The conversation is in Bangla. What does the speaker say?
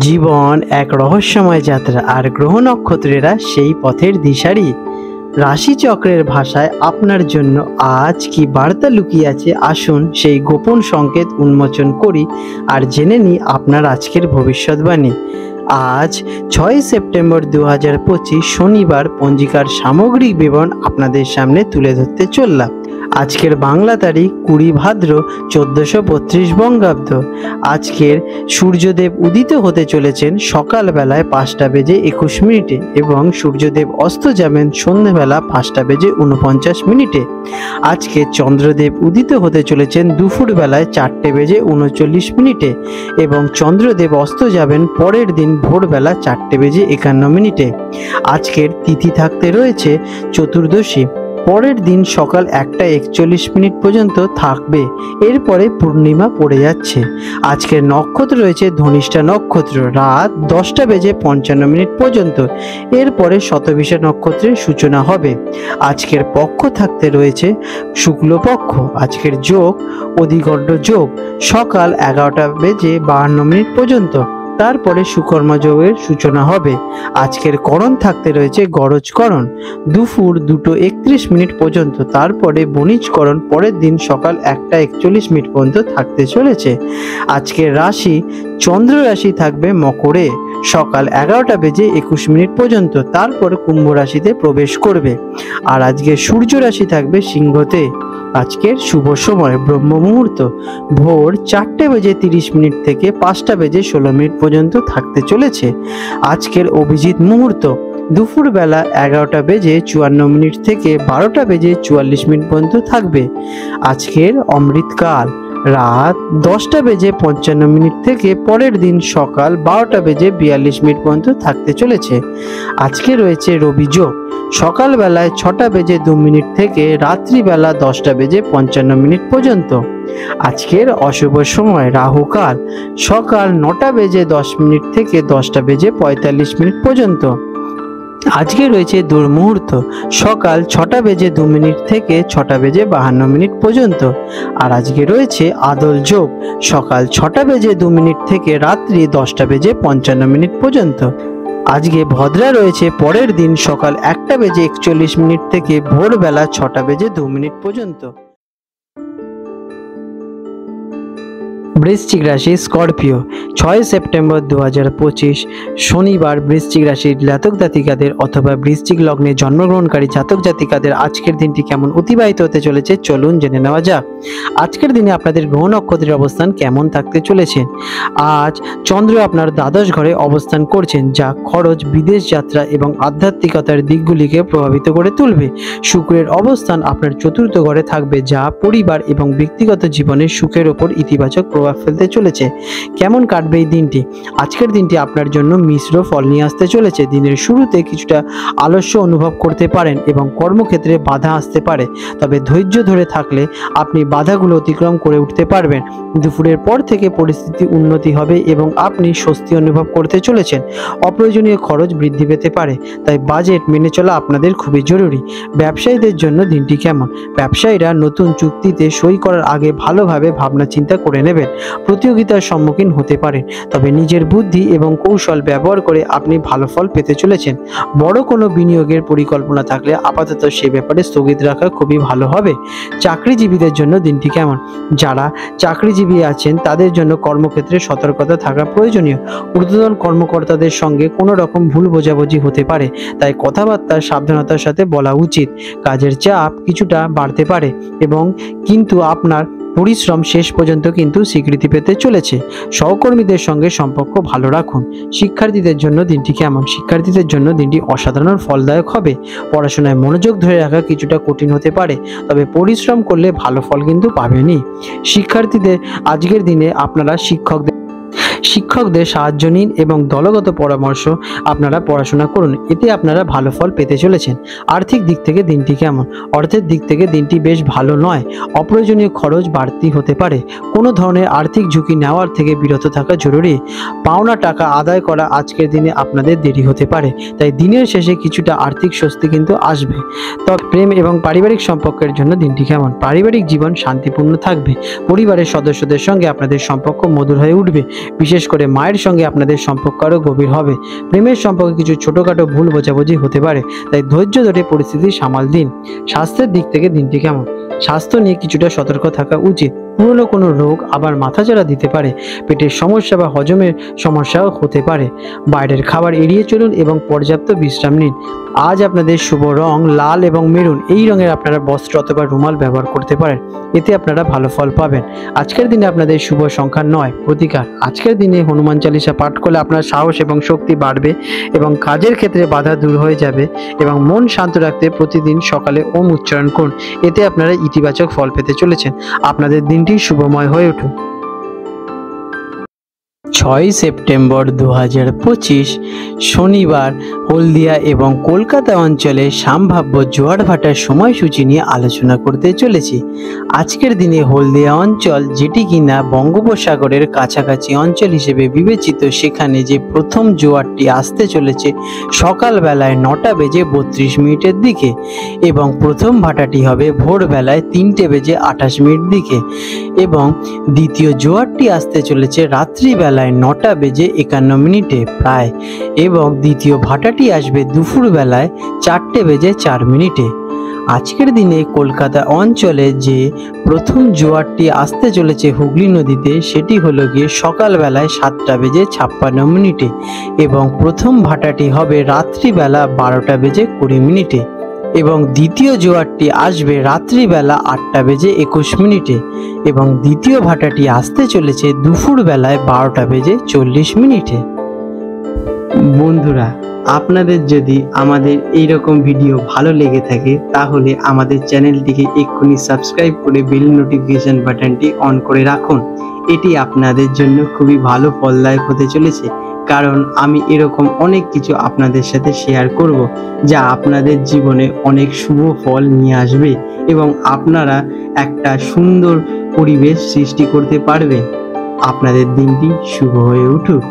জীবন এক রহস্যময় যাত্রা, আর গ্রহ নক্ষত্রেরা সেই পথের দিশারি। রাশিচক্রের ভাষায় আপনার জন্য আজ কি বার্তা লুকিয়ে আছে, আসুন সেই গোপন সংকেত উন্মোচন করি আর জেনে নিই আপনার আজকের ভবিষ্যৎবাণী। আজ 6 সেপ্টেম্বর 2025 শনিবার পঞ্জিকার সামগ্রিক বিবরণ আপনাদের সামনে তুলে ধরতে চললাম। আজকের বাংলা তারিখ 20 ভাদ্র 1432 বঙ্গাব্দ। আজকের সূর্যদেব উদিত হতে চলেছেন সকালবেলায় 5:21 এবং সূর্যদেব অস্ত যাবেন সন্ধ্যেবেলা 5:49। আজকে চন্দ্রদেব উদিত হতে চলেছেন দুপুরবেলায় 4:39 এবং চন্দ্রদেব অস্ত যাবেন পরের দিন ভোরবেলা 4:51। আজকের তিথি থাকতে রয়েছে চতুর্দশী, পরের দিন সকাল 1:41 পর্যন্ত থাকবে, এরপরে পূর্ণিমা পড়ে যাচ্ছে। আজকের নক্ষত্র রয়েছে ধনিষ্ঠা নক্ষত্র রাত 10:55 পর্যন্ত, এরপরে শতভিষা নক্ষত্রের সূচনা হবে। আজকের পক্ষ থাকতে রয়েছে শুক্লপক্ষ। আজকের যোগ অধিগণ্ড যোগ সকাল 11:52 পর্যন্ত, তারপরে সুকর্মা যোগের সূচনা হবে। আজকের করণ থাকতে রয়েছে গরজকরণ দুপুর 2:31 পর্যন্ত, তারপরে বণিজকরণ পরের দিন সকাল 1:41 পর্যন্ত থাকতে চলেছে। আজকের রাশি চন্দ্র রাশি থাকবে মকরে সকাল 11:21 পর্যন্ত, তারপর কুম্ভ রাশিতে প্রবেশ করবে। আর আজকে সূর্য রাশি থাকবে সিংহতে। আজকের শুভ সময় ব্রহ্ম মুহূর্ত ভোর 4:30 থেকে 5:16 পর্যন্ত থাকতে চলেছে। আজকের অভিজিৎ মুহূর্ত দুপুরবেলা 11:54 থেকে 12:44 পর্যন্ত থাকবে। আজকের অমৃতকাল রাত 10:55 থেকে পরের দিন সকাল 12:42 পর্যন্ত থাকতে চলেছে। আজকে রয়েছে রবি যোগ সকালবেলায় 6:02 থেকে রাত্রিবেলা 10:55 পর্যন্ত। আজকের অশুভ সময় রাহুকাল সকাল 9:10 থেকে 10:45 পর্যন্ত। আজকে রয়েছে দুর্মুহূর্ত সকাল 6:02 থেকে 6:52 পর্যন্ত। আর আজকে রয়েছে আদল যোগ সকাল 6:02 থেকে রাত্রি 10:55 পর্যন্ত। আজকে ভদ্রা রয়েছে পরের দিন সকাল 1:41 থেকে ভোরবেলা 6:02 পর্যন্ত। বৃশ্চিক রাশি স্করপিও 6 সেপ্টেম্বর 2025 শনিবার বৃশ্চিক রাশির জাতক জাতিকাদের অথবা বৃশ্চিক লগ্নে জন্মগ্রহণকারী জাতক জাতিকাদের আজকের দিনটি কেমন অতিবাহিত হতে চলেছে চলুন জেনে নেওয়া যাক। আজকের দিনে আপনাদের গ্রহ নক্ষত্রের অবস্থান কেমন থাকতে চলেছে। আজ চন্দ্র আপনার দ্বাদশ ঘরে অবস্থান করছেন, যা খরচ, বিদেশ যাত্রা এবং আধ্যাত্মিকতার দিকগুলিকে প্রভাবিত করে তুলবে। শুক্রের অবস্থান আপনার চতুর্থ ঘরে থাকবে, যা পরিবার এবং ব্যক্তিগত জীবনের সুখের ওপর ইতিবাচক প্রভাব ফেলতে চলেছে। কেমন কাটবে এই দিনটি? আজকের দিনটি আপনার জন্য মিশ্র ফল নিয়ে আসতে চলেছে। দিনের শুরুতে কিছুটা আলস্য অনুভব করতে পারেন এবং কর্মক্ষেত্রে বাধা আসতে পারে, তবে ধৈর্য ধরে থাকলে আপনি বাধাগুলো অতিক্রম করে উঠতে পারবেন। দুপুরের পর থেকে পরিস্থিতি উন্নতি হবে এবং আপনি স্বস্তি অনুভব করতে চলেছেন। অপ্রয়োজনীয় খরচ বৃদ্ধি পেতে পারে, তাই বাজেট মেনে চলা আপনাদের খুবই জরুরি। ব্যবসায়ীদের জন্য দিনটি কেমন? ব্যবসায়ীরা নতুন চুক্তিতে সই করার আগে ভালোভাবে ভাবনা চিন্তা করে নেবেন। প্রতিযোগিতার সম্মুখীন হতে পারেন, তবে নিজের বুদ্ধি এবং কৌশল ব্যবহার করে আপনি ভালো ফল পেতে চলেছেন। বড় কোনো বিনিয়োগের পরিকল্পনা থাকলে আপাতত সে ব্যাপারে স্থগিত রাখা খুবই ভালো হবে। চাকরিজীবীদের জন্য দিনটি কেমন? যারা চাকরিজীবী আছেন তাদের জন্য কর্মক্ষেত্রে সতর্কতা থাকা প্রয়োজনীয়। ঊর্ধ্বতন কর্মকর্তাদের সঙ্গে কোনো রকম ভুল বোঝাবুঝি হতে পারে, তাই কথাবার্তা সাবধানতার সাথে বলা উচিত। কাজের চাপ কিছুটা বাড়তে পারে কিন্তু আপনার পরিশ্রম শেষ পর্যন্ত কিন্তু স্বীকৃতি পেতে চলেছে। সহকর্মীদের সঙ্গে সম্পর্ক ভালো রাখুন। শিক্ষার্থীদের জন্য দিনটি কেমন? শিক্ষার্থীদের জন্য দিনটি অসাধারণ ফলদায়ক হবে। পড়াশোনায় মনোযোগ ধরে রাখা কিছুটা কঠিন হতে পারে, তবে পরিশ্রম করলে ভালো ফল কিন্তু পাবেনই। শিক্ষার্থীদের আজকের দিনে আপনারা শিক্ষকদের সাহায্য নিন এবং দলগত পরামর্শ আপনারা পড়াশোনা করুন, এতে আপনারা ভালো ফল পেতে চলেছেন। আর্থিক দিক থেকে দিনটি কেমন? অর্থের দিক থেকে দিনটি বেশ ভালো নয়। অপ্রয়োজনীয় খরচ বাড়তি হতে পারে। কোনো ধরনের আর্থিক ঝুঁকি নেওয়ার থেকে বিরত থাকা জরুরি। পাওনা টাকা আদায় করা আজকের দিনে আপনাদের দেরি হতে পারে, তাই দিনের শেষে কিছুটা আর্থিক স্বস্তি কিন্তু আসবে। তবে প্রেম এবং পারিবারিক সম্পর্কের জন্য দিনটি কেমন? পারিবারিক জীবন শান্তিপূর্ণ থাকবে। পরিবারের সদস্যদের সঙ্গে আপনাদের সম্পর্ক মধুর হয়ে উঠবে। বিশেষ বিশেষ করে মায়ের সঙ্গে আপনাদের সম্পর্ক আরও গভীর হবে। প্রেমের সম্পর্কে কিছু ছোটোখাটো ভুল বোঝাবুঝি হতে পারে, তাই ধৈর্য ধরে পরিস্থিতি সামাল দিন। স্বাস্থ্যের দিক থেকে দিনটি কেমন? স্বাস্থ্য নিয়ে কিছুটা সতর্ক থাকা উচিত। পুরনো কোনো রোগ আবার মাথাচাড়া দিতে পারে। পেটের সমস্যা বা হজমের সমস্যাও হতে পারে। বাইরের খাবার এড়িয়ে চলুন এবং পর্যাপ্ত বিশ্রাম নিন। আজ আপনাদের শুভ রং লাল এবং মেরুন। এই রঙের আপনারা বস্ত্র অথবা রুমাল ব্যবহার করতে পারেন, এতে আপনারা ভালো ফল পাবেন। আজকের দিনে আপনাদের শুভ সংখ্যা 9। প্রতিকার: আজকের দিনে হনুমান চালিসা পাঠ করলে আপনার সাহস এবং শক্তি বাড়বে এবং কাজের ক্ষেত্রে বাধা দূর হয়ে যাবে। এবং মন শান্ত রাখতে প্রতিদিন সকালে ওম উচ্চারণ করুন, এতে আপনারা ইতিবাচক ফল পেতে চলেছেন। আপনাদের দিনটি শুভময় হয়ে উঠুন। 6 সেপ্টেম্বর 2025 শনিবার হলদিয়া এবং কলকাতা অঞ্চলে সম্ভাব্য জোয়ার ভাটার সময়সূচি নিয়ে আলোচনা করতে চলেছি। আজকের দিনে হলদিয়া অঞ্চল, যেটি কিনা বঙ্গোপসাগরের কাছাকাছি অঞ্চল হিসেবে বিবেচিত, সেখানে যে প্রথম জোয়ারটি আসতে চলেছে সকালবেলায় 9:32 দিকে এবং প্রথম ভাটাটি হবে ভোরবেলায় 3:28 দিকে এবং দ্বিতীয় জোয়ারটি আসতে চলেছে রাত্রিবেলায় 9:51 প্রায় এবং দ্বিতীয় ভাটাটি আসবে দুপুরবেলায় 4:04। আজকের দিনে কলকাতা অঞ্চলে যে প্রথম জোয়ারটি আসতে চলেছে হুগলি নদীতে, সেটি হলো গিয়ে সকালবেলায় 7:56 এবং প্রথম ভাটাটি হবে রাত্রিবেলা 12:20 এবং দ্বিতীয় জোয়ারটি আসবে রাত্রিবেলা 8:21 এবং দ্বিতীয় ভাটাটি আসতে চলেছে দুপুরবেলায় 12:40। বন্ধুরা, আপনাদের যদি আমাদের এই রকম ভিডিও ভালো লেগে থাকে তাহলে আমাদের চ্যানেলটিকে এক্ষুনি সাবস্ক্রাইব করে বেল নোটিফিকেশন বাটনটি অন করে রাখুন। এটি আপনাদের জন্য খুবই ভালো ফলদায়ক হতে চলেছে, কারণ আমি এরকম অনেক কিছু আপনাদের সাথে শেয়ার করব যা আপনাদের জীবনে অনেক শুভ ফল নিয়ে আসবে এবং আপনারা একটা সুন্দর পরিবেশ সৃষ্টি করতে পারবেন। আপনাদের দিনটি শুভ হয়ে উঠুক।